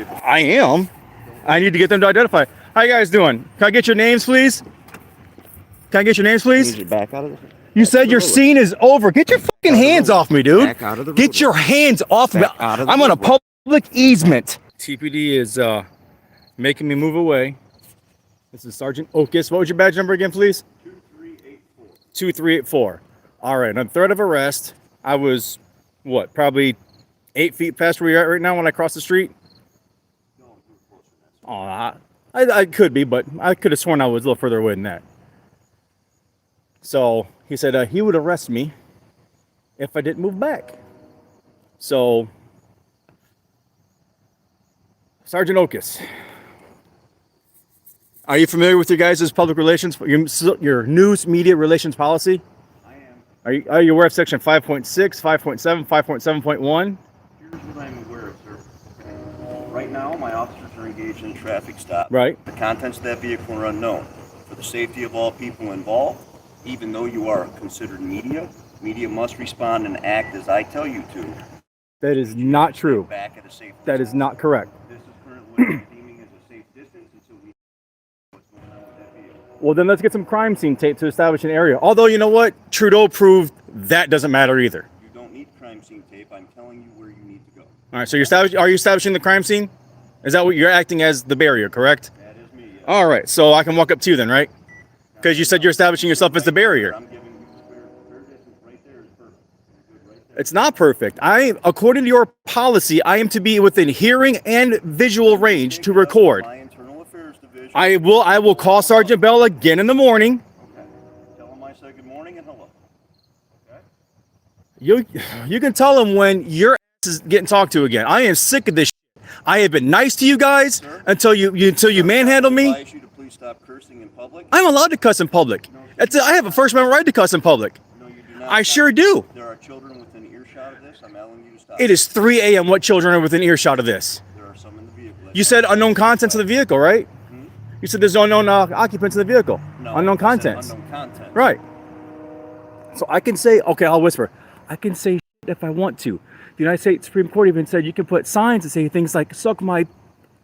vehicle. I am. I need to get them to identify. How you guys doing? Can I get your names, please? Can I get your names, please? Need you back out of the. You said your scene is over. Get your fucking hands off me, dude. Back out of the road. Get your hands off me. I'm on a public easement. TPD is making me move away. This is Sergeant Okos. What was your badge number again, please? 2384. 2384. All right, on threat of arrest. I was, what, probably 8 feet past where you're at right now when I crossed the street? No, you're closer than that. I could be, but I could have sworn I was a little further away than that. So he said he would arrest me if I didn't move back. So, Sergeant Okos, are you familiar with your guys' public relations, your news media relations policy? I am. Are you aware of section 5.6, 5.7, 5.7.1? Here's what I'm aware of, sir. Right now, my officers are engaged in a traffic stop. Right. The contents of that vehicle are unknown. For the safety of all people involved, even though you are considered media, media must respond and act as I tell you to. That is not true. Back at a safe That is not correct. This is currently deeming as a safe distance until we know what's going on with that vehicle. Well, then let's get some crime scene tape to establish an area. Although, you know what? Trudeau proved that doesn't matter either. You don't need crime scene tape. I'm telling you where you need to go. All right, so are you establishing the crime scene? Is that what you're acting as the barrier, correct? That is me. Yes. All right, so I can walk up to you then, right? Because you said you're establishing yourself as the barrier. I'm giving you fair distance right there is perfect. You're good right there. It's not perfect. According to your policy, I am to be within hearing and visual range to record. My internal affairs division. I will call Sergeant Bell again in the morning. Okay. Tell him I said good morning and hello. Okay. You can tell him when your ass is getting talked to again. I am sick of this shit. I have been nice to you guys until you manhandle me. I advise you to please stop cursing in public. I'm allowed to cuss in public. I have a First Amendment right to cuss in public. No, you do not. I sure do. There are children within earshot of this. I'm asking you to stop. It is 3 a.m. What children are within earshot of this? There are some in the vehicle. You said unknown contents of the vehicle, right? Hmm? You said there's unknown occupants in the vehicle. No, Unknown I said contents. Unknown content. Right. So I can say, okay, I'll whisper. I can say shit if I want to. The United States Supreme Court even said you can put signs that say things like "suck my"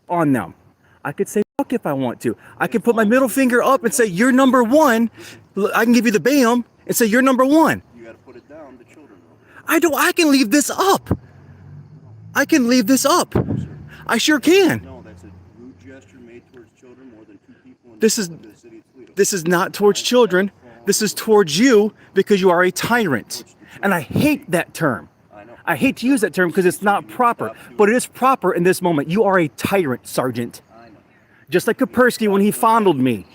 on them. I could say fuck if I want to. I can put my middle finger up and say you're number one. I can give you the BAM and say you're number one. You got to put it down. The children will. I can leave this up. I can leave this up. I sure can. No, that's a rude gesture made towards children. More than 2 people in This is the city of Toledo. This is not towards children. This is towards you because you are a tyrant. And I hate that term. I know. I hate to use that term because it's not proper, but it is proper in this moment. You are a tyrant, Sergeant. I know. Just like Kaspersky when he fondled me.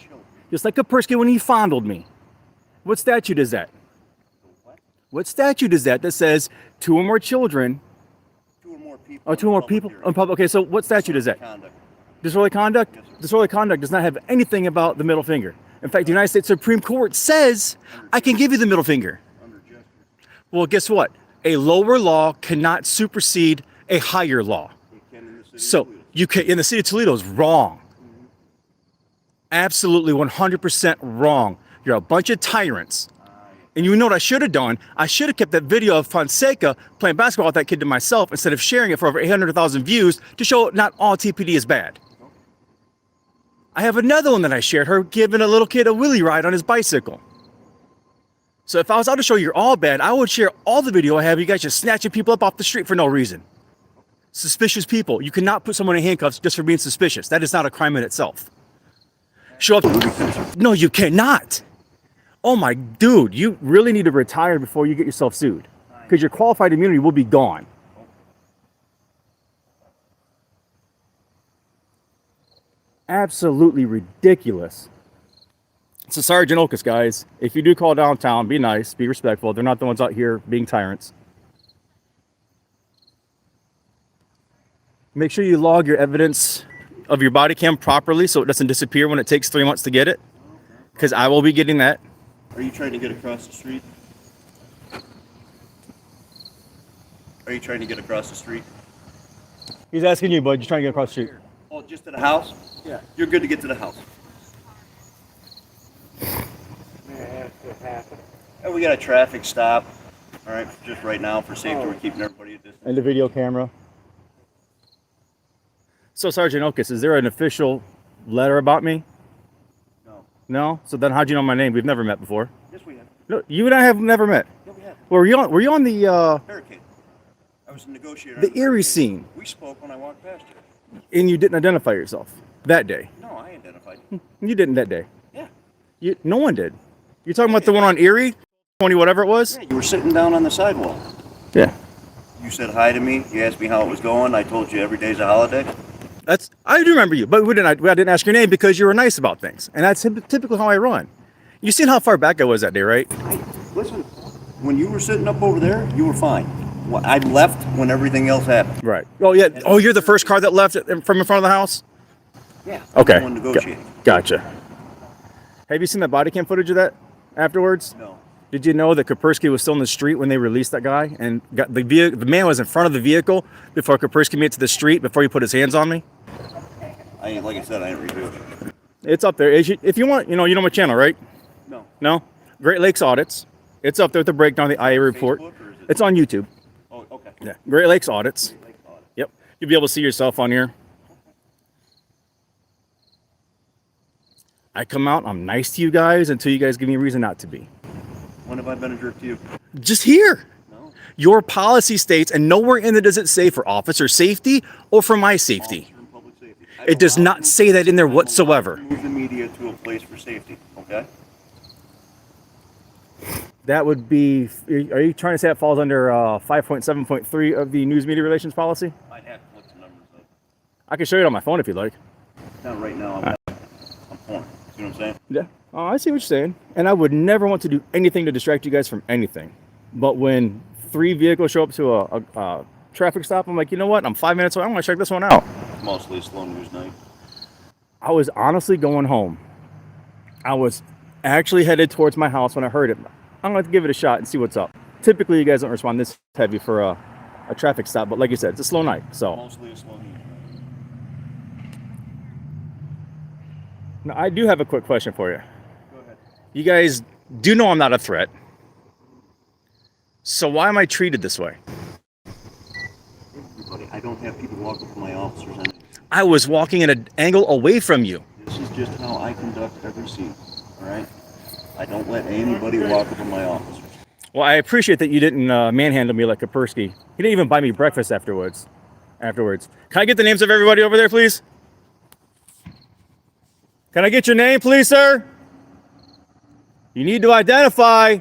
Just like Kaspersky when he fondled me. What statute is that? What statute is that says 2 or more children? 2 or more people. Oh, 2 or more people in public. Okay, so what statute is that? Conduct. Disorderly conduct? Disorderly conduct does not have anything about the middle finger. In fact, the United States Supreme Court says I can give you the middle finger. Under gesture. Well, guess what? A lower law cannot supersede a higher law. It can in the city of So Toledo. you can, in the city of Toledo is wrong. Absolutely 100% wrong. You're a bunch of tyrants. And you know what I should have done? I should have kept that video of Fonseca playing basketball with that kid to myself instead of sharing it for over 800,000 views to show not all TPD is bad. I have another one that I shared, her giving a little kid a wheelie ride on his bicycle. So if I was out to show you're all bad, I would share all the video I have. You guys just snatching people up off the street for no reason. Suspicious people. You cannot put someone in handcuffs just for being suspicious. That is not a crime in itself. Show up. No, you cannot. Oh my dude, you really need to retire before you get yourself sued. Because your qualified immunity will be gone. Absolutely ridiculous. So Sergeant Okos, guys, if you do call downtown, be nice, be respectful. They're not the ones out here being tyrants. Make sure you log your evidence of your body cam properly so it doesn't disappear when it takes 3 months to get it. Because I will be getting that. Are you trying to get across the street? Are you trying to get across the street? He's asking you, bud. You're trying to get across the street. Oh, just to the house? Yeah. You're good to get to the house. And we got a traffic stop. All right, just right now for safety, we're keeping everybody at distance. And the video camera. So, Sergeant Okos, is there an official letter about me? No. No? So then how'd you know my name? We've never met before. Yes, we have. No, you and I have never met. Yeah, we have. Were you on the Barricade. I was a negotiator. the on Erie barricade. scene, We spoke when I walked past you. and you didn't identify yourself that day? No, I identified. You didn't that day. Yeah. No one did. You're talking about the one on Erie, 20 whatever it was? Yeah, you were sitting down on the sidewalk. Yeah. You said hi to me. You asked me how it was going. I told you every day's a holiday. I do remember you, but I didn't ask your name because you were nice about things, and that's typically how I run. You seen how far back I was that day, right? Listen, when you were sitting up over there, you were fine. Well, I left when everything else happened. Right. Oh yeah. Oh, you're the first car that left from in front of the house. Yeah. Okay. One negotiating. Gotcha. Have you seen the body cam footage of that afterwards? No. Did you know that Kaspersky was still in the street when they released that guy, and got the man was in front of the vehicle before Kaspersky made it to the street before he put his hands on me? Like I said, I didn't review it. It's up there. If you want, you know my channel, right? No. No? GreatLakesAudits. It's up there with the breakdown of the IA report. Facebook, or is it? It's on YouTube. Oh, okay. Yeah. GreatLakesAudits. Like audit. Yep. You'll be able to see yourself on here. I come out, I'm nice to you guys until you guys give me a reason not to be. When have I been a jerk to you? Just here. No. Your policy states, and nowhere in it does it say for officer safety or for my safety. Officer in public safety. It does not say that in there whatsoever. Move the media to a place for safety. Okay. That would be, are you trying to say that falls under 5.7.3 of the news media relations policy? I'd have to look the numbers up. I can show you it on my phone if you'd like. Not right now. I'm torn. You know what I'm saying? Yeah. Oh, I see what you're saying. And I would never want to do anything to distract you guys from anything. But when 3 vehicles show up to a traffic stop, I'm like, you know what? I'm 5 minutes away. I'm going to check this one out. Mostly a slow news night. I was honestly going home. I was actually headed towards my house when I heard it. I'm going to give it a shot and see what's up. Typically, you guys don't respond this heavy for a traffic stop. But like you said, it's a slow night. So Mostly a slow news night. now, I do have a quick question for you. Go ahead. You guys do know I'm not a threat. So why am I treated this way? Everybody, I don't have people walk up to my officers. And I was walking at an angle away from you. this is just how I conduct every scene. All right. I don't let anybody walk up to my officers. Well, I appreciate that you didn't manhandle me like Kaspersky. You didn't even buy me breakfast afterwards. Can I get the names of everybody over there, please? Can I get your name, please, sir? You need to identify.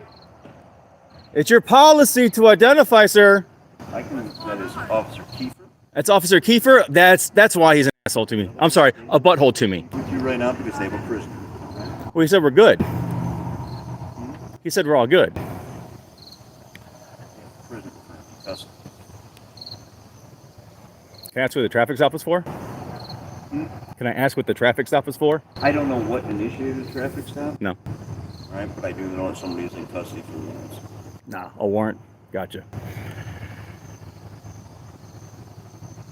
It's your policy to identify, sir. That is Officer Kiefer. That's Officer Kiefer. That's why he's an asshole to me. I'm sorry, a butthole to me. With you right now because they have a prisoner. Well, he said we're good. He said we're all good. Prisoner. Custody. Can I ask what the traffic stop was for? Can I ask what the traffic stop was for? I don't know what initiated the traffic stop. No. All right, but I do know that somebody is in custody for warrants. Nah, a warrant. Gotcha.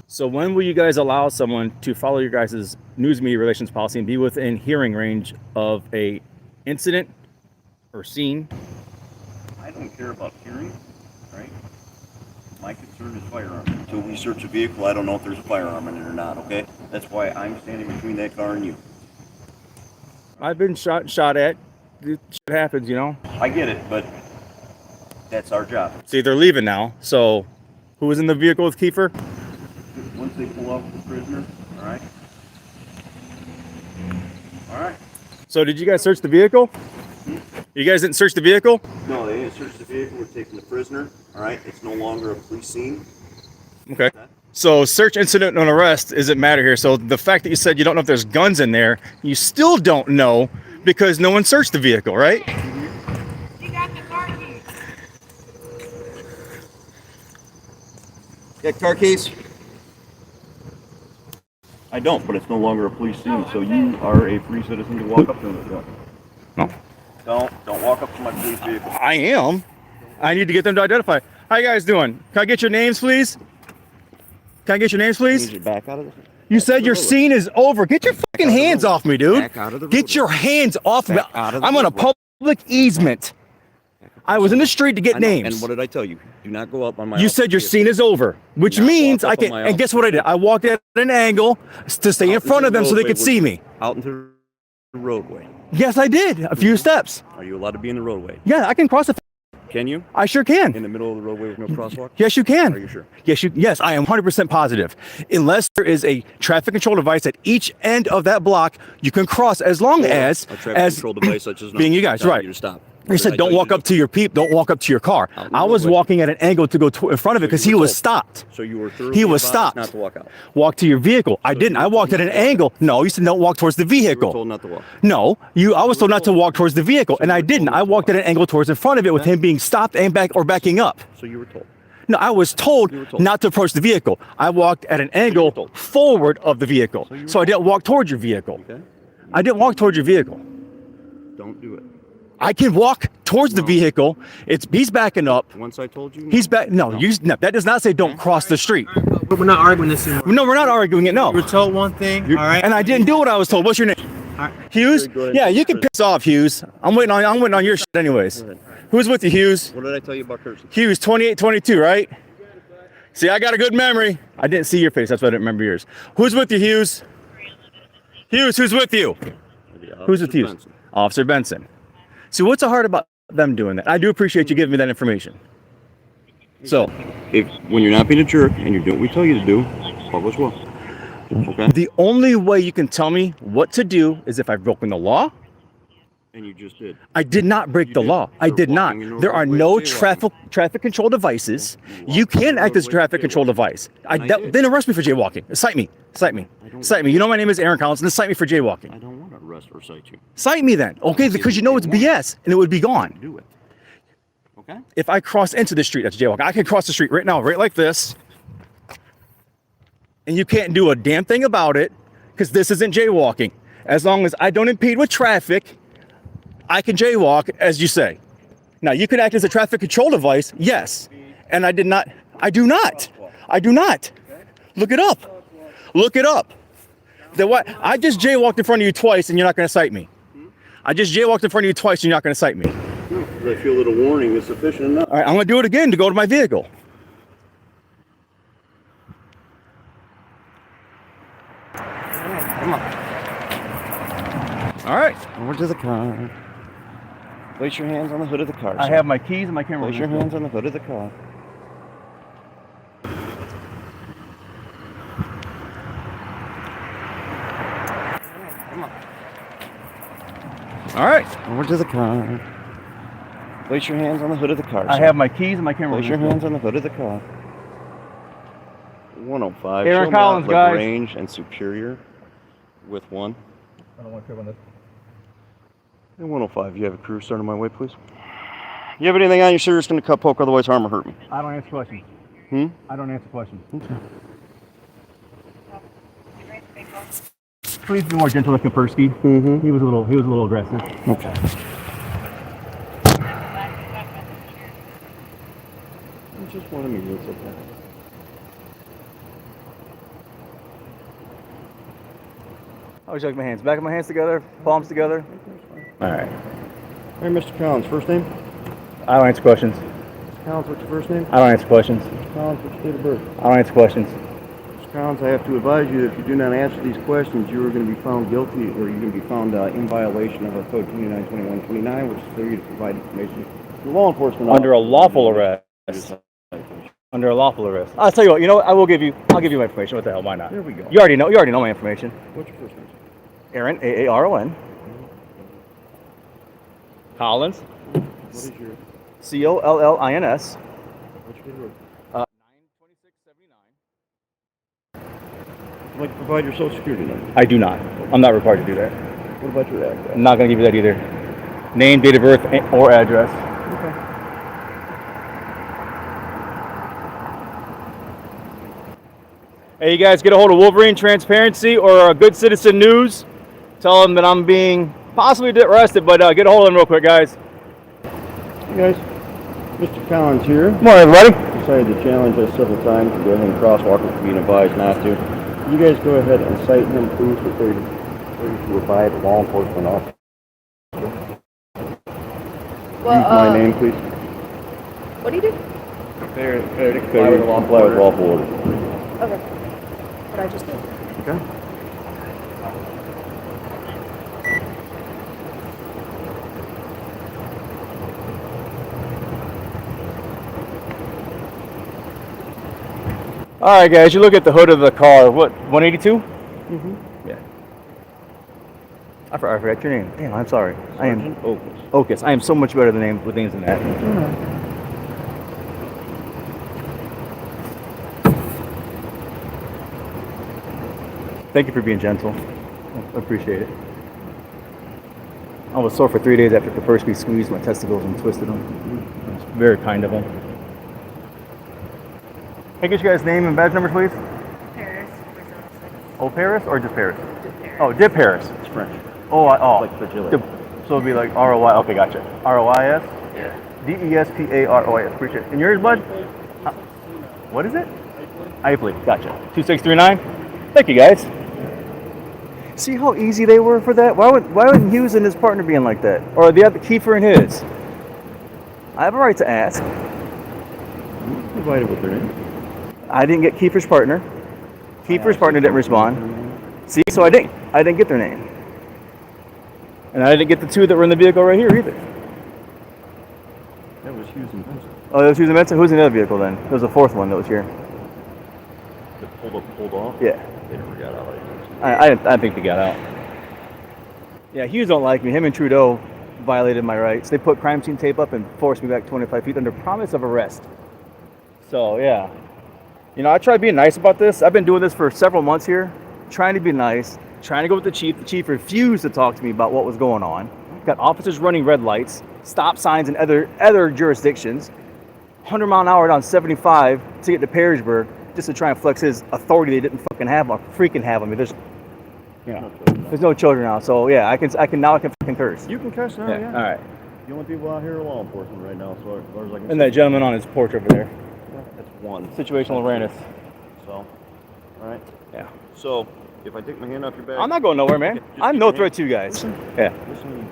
So when will you guys allow someone to follow your guys' news media relations policy and be within hearing range of a incident or scene? I don't care about hearing, right? My concern is firearm. Until we search a vehicle, I don't know if there's a firearm in it or not, okay? That's why I'm standing between that car and you. I've been shot at. Shit happens, you know. I get it, but that's our job. See, they're leaving now. So who was in the vehicle with Kiefer? Once they pull off the prisoner, all right? All right. So did you guys search the vehicle? You guys didn't search the vehicle? No, they didn't search the vehicle. We're taking the prisoner, all right? It's no longer a police scene. Okay. So search incident and arrest doesn't matter here. So the fact that you said you don't know if there's guns in there, you still don't know because no one searched the vehicle, right? You got the car keys. Got car keys? I don't, but it's no longer a police scene, so you are a free citizen to walk up to them. No. Don't walk up to my police vehicle. I am. I need to get them to identify. How you guys doing? Can I get your names, please? Can I get your names, please? Need you back out of this? You said your scene is over. Get your fucking hands off me, dude. Back out of the road. Get your hands off me. Back out of the I'm on a road. public easement. I was in the street to get names. And what did I tell you? Do not go up on my. You said your scene is over, which means I can. And guess what I did? I walked at an angle to stay in front of them so they could see me. Out into the roadway. Yes, I did. A few steps. Are you allowed to be in the roadway? Yeah, I can cross the. Can you? I sure can. In the middle of the roadway with no crosswalk? Yes, you can. Are you sure? Yes, I am 100% positive. Unless there is a traffic control device at each end of that block, you can cross as long as a traffic control device such as being you guys, right? You to stop. You said don't walk up to your don't walk up to your car. I was walking at an angle to go in front of it because he was stopped. So you were thoroughly He was advised stopped. not to walk out. Walk to your vehicle. I didn't. I walked at an angle. No, you said don't walk towards the You vehicle. were told not to walk. No, I was told not to walk towards the vehicle, and I didn't. I walked at an angle towards in front of it with him being stopped and backing up. So you were told. No, I was told not to approach the vehicle. I walked at an angle forward of the vehicle. So I didn't walk towards your vehicle. Okay. I didn't walk towards your vehicle. Don't do it. I can walk towards the vehicle. He's backing up. Once I told you. He's back. No, that does not say don't cross the street. But we're not arguing this anymore. No, we're not arguing it. No. You were told one thing, all right? And I didn't do what I was told. What's your name? All right. Hughes? Yeah, you can piss off, Hughes. I'm waiting on your shit anyways. Who's with you, Hughes? What did I tell you about Kirsten? Hughes, 2822, right? See, I got a good memory. I didn't see your face. That's why I didn't remember yours. Who's with you, Hughes? Hughes, who's with you? Who's with Hughes? Benson. Officer Benson. See, what's so hard about them doing that? I do appreciate you giving me that information. So, when you're not being a jerk and you're doing what we tell you to do, all goes well. Okay? the only way you can tell me what to do is if I've broken the law. And you just did. I did not break the law. I did not. There are no traffic control devices. You can act as a traffic control device. Then arrest me for jaywalking. Cite me. You know my name is Aaron Collins, and then cite me for jaywalking. I don't want to arrest or cite you. Cite me then. Okay, because you know it's BS, and it would be gone. Do it. Okay? If I cross into the street, that's jaywalking. I can cross the street right now, right like this, and you can't do a damn thing about it, because this isn't jaywalking. As long as I don't impede with traffic, I can jaywalk, as you say. Now, you can act as a traffic control device, yes. And I did not. I do not. Look it up. I just jaywalked in front of you twice, and you're not going to cite me. I just jaywalked in front of you twice, and you're not going to cite me. I feel a little warning is sufficient enough. All right, I'm going to do it again to go to my vehicle. Come on. All right. Over to the car. Place your hands on the hood of the car. I have my keys and my camera. Place your hands on the hood of the car. Come on. All right. Over to the car. Place your hands on the hood of the car. I have my keys and my camera. Place your hands on the hood of the car. 105. Aaron Collins, guys. Range and Superior with one. I don't want to trip on this. And 105. You have a crew starting my way, please. You have anything on you, sir? It's going to cut, poke, otherwise harm or hurt me. I don't answer questions. I don't answer questions. Okay. Please be more gentle with Kaspersky. He was a little aggressive. Okay. I just want to meet you. It's okay. I always shake my hands. Back of my hands together, palms together. All right. Hey, Mr. Collins, first name? I don't answer questions. Mr. Collins, what's your first name? I don't answer questions. Mr. Collins, what's your date of birth? I don't answer questions. Mr. Collins, I have to advise you that if you do not answer these questions, you are going to be found guilty, or you're going to be found in violation of our Code 292129, which is failure to provide information to law enforcement. Under a lawful arrest. Under a lawful arrest. I'll tell you what. You know what? I'll give you my information. What the hell? Why not? There we go. You already know my information. What's your first name? Aaron, Aaron. Collins. What is your... Collins. What's your date of birth? 9/26/79. Would you like to provide your social security number? I do not. I'm not required to do that. What about your address? I'm not going to give you that either. Name, date of birth, or address. Okay. Hey, you guys, get a hold of Wolverine Transparency or Good Citizen News. Tell them that I'm being possibly arrested, but get a hold of them real quick, guys. Hey guys, Mr. Collins here. Good morning, everybody. Decided to challenge us several times to go ahead and crosswalk us being advised not to. You guys go ahead and cite him, please, for failure to abide law enforcement officer. Use my name, please. What do you do? Fair to Comply with lawful order. Okay. What I just did. Okay. All right, guys, you look at the hood of the car. What, 182? Mm-hmm. Yeah. I forgot your name. Damn, I'm sorry. I am Okos. Okos. I am so much better than with names than that. Thank you for being gentle. I appreciate it. I was sore for 3 days after Kaspersky squeezed my testicles and twisted them. It was very kind of him. Can I get you guys' name and badge numbers, please? Paris. Oh, Paris or just Paris? Dip Paris. Oh, Dip Paris. It's French. Oh, Like fragility. So it'd be like R-O-Y. Okay, gotcha. R-O-I-S? Yeah. D-E-S-P-A-R-O-I-S. Appreciate it. And yours, bud? What is it? Ipley. Gotcha. 2639. Thank you, guys. See how easy they were for that? Why wouldn't Hughes and his partner being like that? Or the other Kiefer and his? I have a right to ask. Provided with their name. I didn't get Kiefer's partner. Kiefer's partner didn't respond. See, so I didn't get their name. And I didn't get the two that were in the vehicle right here either. That was Hughes and Vincent. Oh, that was Hughes and Vincent? Who's in the other vehicle then? There was a fourth one that was here. That pulled off? Yeah. They never got out. I think they got out. Yeah, Hughes don't like me. Him and Trudeau violated my rights. They put crime scene tape up and forced me back 25 feet under promise of arrest. So, yeah. You know, I try being nice about this. I've been doing this for several months here, trying to be nice, trying to go with the chief. The chief refused to talk to me about what was going on. Got officers running red lights, stop signs in other jurisdictions, 100 mile an hour down 75 to get to Perrysburg just to try and flex his authority they didn't fucking have on me. There's, you know, there's no children now, so yeah, I can fucking curse. You can curse now, yeah. All right. The only people out here are law enforcement right now, so as far as I can And that gentleman on his porch over there. That's one. Situational awareness. So, alright. Yeah. So, if I take my hand off your back... I'm not going nowhere, man. Just I'm keep no your threat hand- to you guys. Listen, Yeah. listen.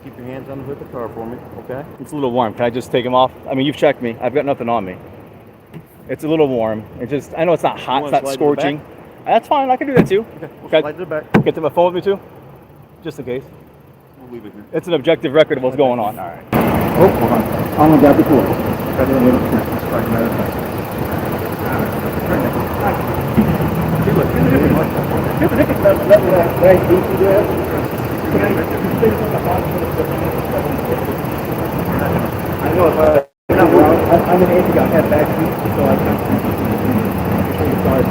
Keep your hands on the hood of the car for me, okay? It's a little warm. Can I just take them off? I mean, you've checked me. I've got nothing on me. It's a little warm. It just, I know it's not hot. It's wanna not slide to the scorching. That's fine. I can do that too. Okay, we'll Okay. slide to the back. Get to my phone with me too, just in case. We'll leave it here. It's an objective record of what's going on. All right. Oh, hold on. I'm gonna grab the cord. Grab the little snap. It's right there. I know if I'm an agent. I have back seat, so I can. Sorry.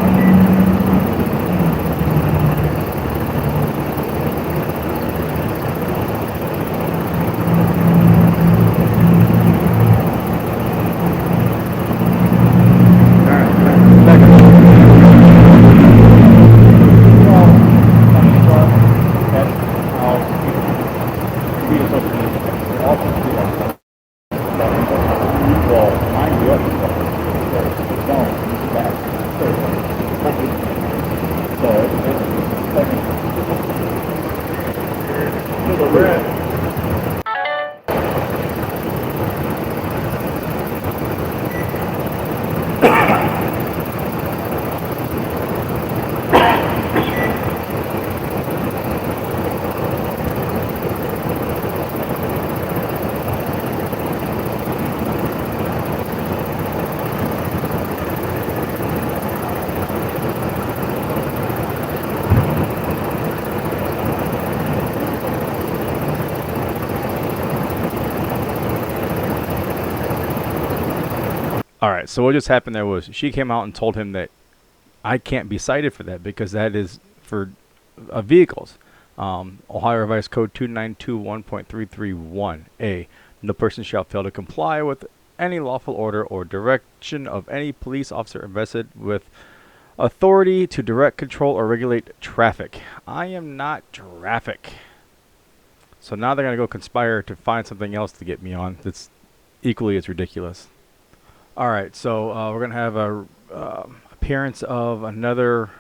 All right, so what just happened there was she came out and told him that I can't be cited for that because that is for vehicles. Ohio Revised Code 2921.331A. No person shall fail to comply with any lawful order or direction of any police officer invested with authority to direct, control, or regulate traffic. I am not traffic. So now they're going to go conspire to find something else to get me on that's equally as ridiculous. All right, so we're going to have a appearance of another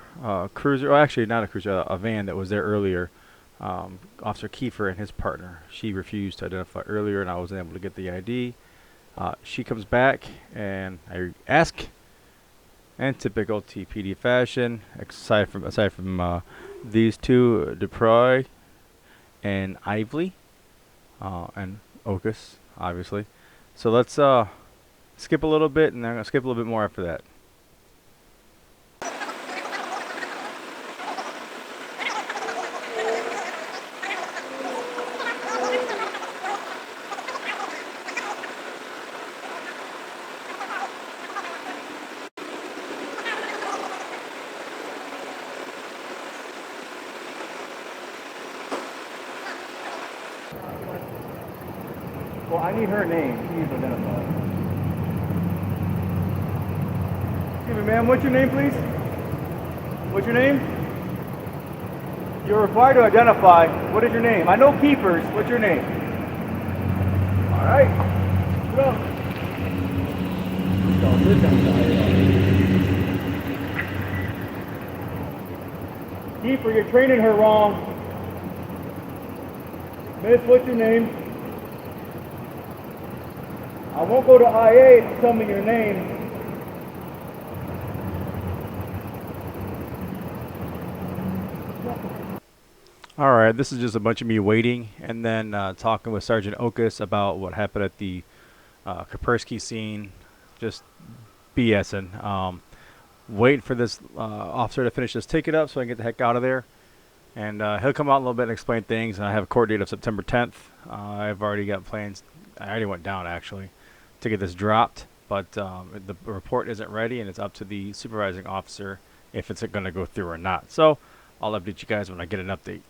cruiser. Well, actually, not a cruiser, a van that was there earlier. Officer Kiefer and his partner. She refused to identify earlier, and I wasn't able to get the ID. She comes back and I ask, and typical TPD fashion, aside from these two, Duproy and Ively, and Okos, obviously. So let's skip a little bit, and then I'm gonna skip a little bit more after that. Well, I need her name. She needs to identify. Excuse me, ma'am. What's your name, please? What's your name? You're required to identify. What is your name? I know keepers. What's your name? All right. Go. Keeper, you're training her wrong. Miss, what's your name? I won't go to IA if you tell me your name. Alright, this is just a bunch of me waiting and then talking with Sgt Okos about what happened at the Kaspersky scene. Just BSing. Waiting for this officer to finish this ticket up so I can get the heck out of there. And he'll come out in a little bit and explain things. And I have a court date of September 10th. I've already got plans. I already went down, actually, to get this dropped. But the report isn't ready, and it's up to the supervising officer if it's going to go through or not. So I'll update you guys when I get an update.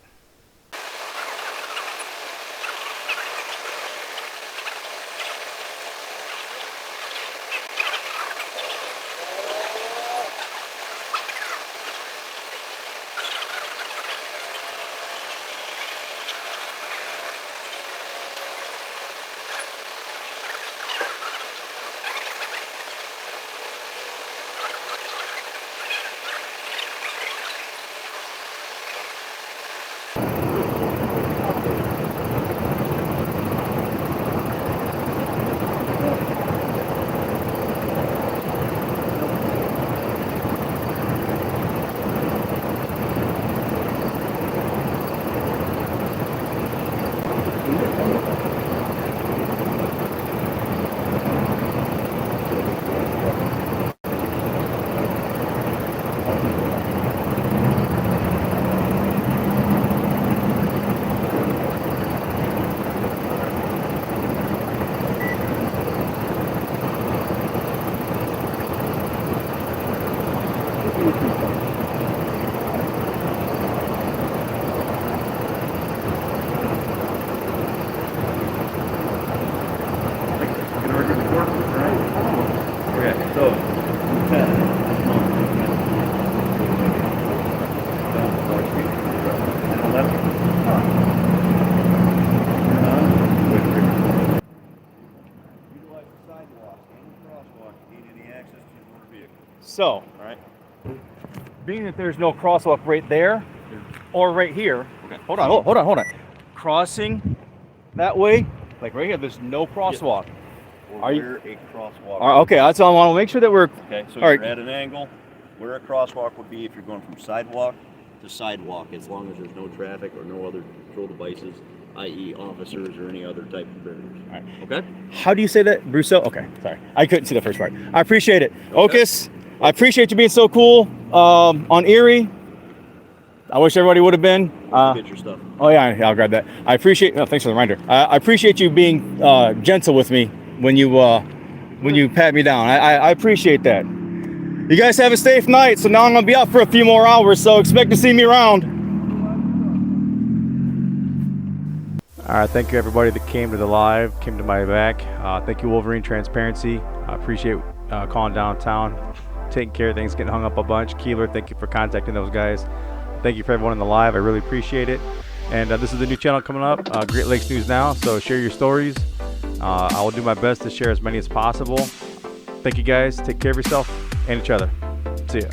So, being that there's no crosswalk right there or right here, hold on. Crossing that way, like right here, there's no crosswalk. Are you a crosswalk? Okay, that's all I want to make sure that we're okay. So all you're right. at an angle where a crosswalk would be if you're going from sidewalk to sidewalk, as long as there's no traffic or no other control devices, i.e., officers or any other type of barriers. All right. Okay. How do you say that, Brousseau? Okay, sorry, I couldn't see the first part. I appreciate it, Okay. Okos. I appreciate you being so cool on Erie. I wish everybody would have been. Get your stuff. Oh yeah, I'll grab that. I appreciate. Oh, thanks for the reminder. I appreciate you being gentle with me when you pat me down. I appreciate that. You guys have a safe night. So now I'm gonna be out for a few more hours. So expect to see me around. All right, thank you everybody that came to the live, came to my back. Thank you, Wolverine Transparency. I appreciate calling downtown, taking care of things, getting hung up a bunch. Keeler, thank you for contacting those guys. Thank you for everyone in the live. I really appreciate it. And this is the new channel coming up, Great Lakes News Now. So share your stories. I will do my best to share as many as possible. Thank you guys. Take care of yourself and each other. See ya.